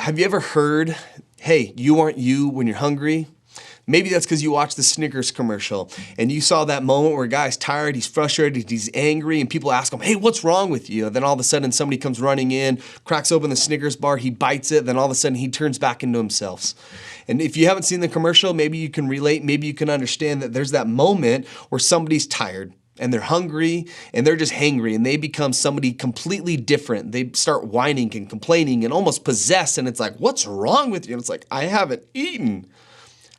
Have you ever heard, hey, you aren't you when you're hungry? Maybe that's because you watched the Snickers commercial and you saw that moment where a guy's tired, he's frustrated, he's angry, and people ask him, hey, what's wrong with you? And then all of a sudden somebody comes running in, cracks open the Snickers bar, he bites it, then all of a sudden he turns back into himself. And if you haven't seen the commercial, maybe you can relate, maybe you can understand that there's that moment where somebody's tired and they're hungry and they're just hangry and they become somebody completely different. They start whining and complaining and almost possessed, and it's like, what's wrong with you? And it's like, I haven't eaten.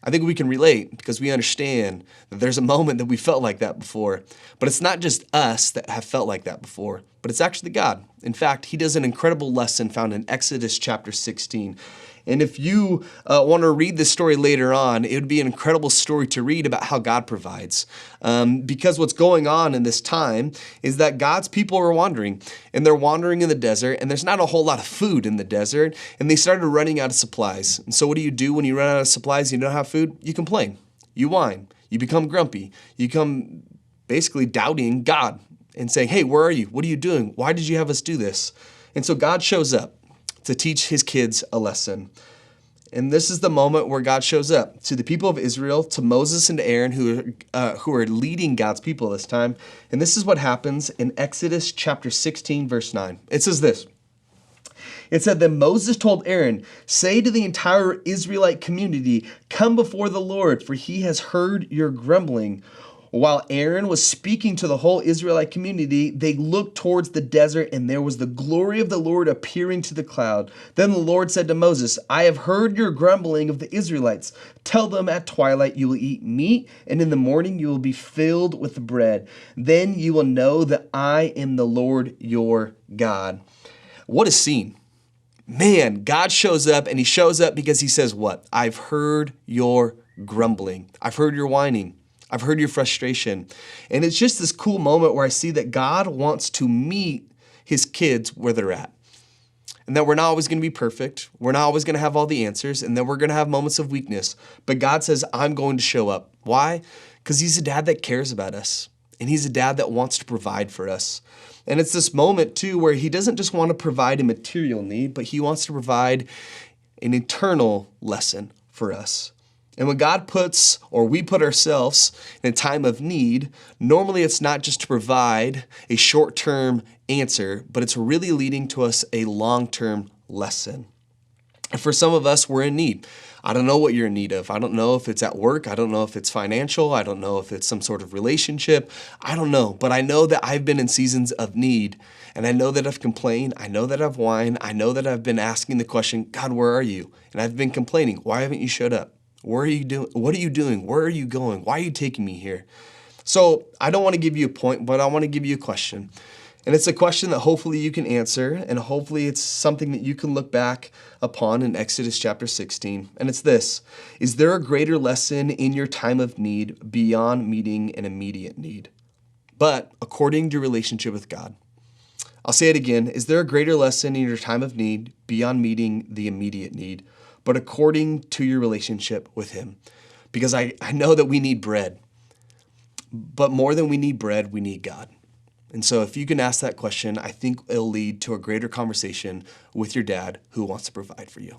I think we can relate because we understand that there's a moment that we felt like that before. But it's not just us that have felt like that before, but it's actually God. In fact, he does an incredible lesson found in Exodus chapter 16. And if you want to read this story later on, it would be an incredible story to read about how God provides. Because what's going on in this time is that God's people are wandering, and they're wandering in the desert, and there's not a whole lot of food in the desert, and they started running out of supplies. And so what do when you run out of supplies, you don't have food? You complain, you whine, you become grumpy, you become basically doubting God and saying, hey, where are you? What are you doing? Why did you have us do this? And so God shows up to teach his kids a lesson. And this is the moment where God shows up to the people of Israel, to Moses and to Aaron, who are leading God's people this time. And this is what happens in Exodus chapter 16, verse 9. It says this. It said, then Moses told Aaron, say to the entire Israelite community, come before the Lord, for he has heard your grumbling. While Aaron was speaking to the whole Israelite community, they looked towards the desert, and there was the glory of the Lord appearing to the cloud. Then the Lord said to Moses, I have heard your grumbling of the Israelites. Tell them at twilight you will eat meat, and in the morning you will be filled with bread. Then you will know that I am the Lord your God. What a scene. Man, God shows up, and he shows up because he says what? I've heard your grumbling. I've heard your whining. I've heard your frustration. And it's just this cool moment where I see that God wants to meet his kids where they're at. And that we're not always going to be perfect. We're not always going to have all the answers. And that we're going to have moments of weakness. But God says, I'm going to show up. Why? Because he's a dad that cares about us. And he's a dad that wants to provide for us. And it's this moment too where he doesn't just want to provide a material need, but he wants to provide an eternal lesson for us. And when God puts, or we put ourselves in a time of need, normally it's not just to provide a short-term answer, but it's really leading to us a long-term lesson. And for some of us, we're in need. I don't know what you're in need of. I don't know if it's at work. I don't know if it's financial. I don't know if it's some sort of relationship. I don't know. But I know that I've been in seasons of need. And I know that I've complained. I know that I've whined. I know that I've been asking the question, God, where are you? And I've been complaining. Why haven't you showed up? Where are you doing? What are you doing? Where are you going? Why are you taking me here? So I don't want to give you a point, but I want to give you a question. And it's a question that hopefully you can answer, and hopefully it's something that you can look back upon in Exodus chapter 16. And it's this: is there a greater lesson in your time of need beyond meeting an immediate need, but according to your relationship with God? I'll say it again. Is there a greater lesson in your time of need beyond meeting the immediate need, but according to your relationship with him? Because I know that we need bread, but more than we need bread, we need God. And so if you can ask that question, I think it'll lead to a greater conversation with your dad who wants to provide for you.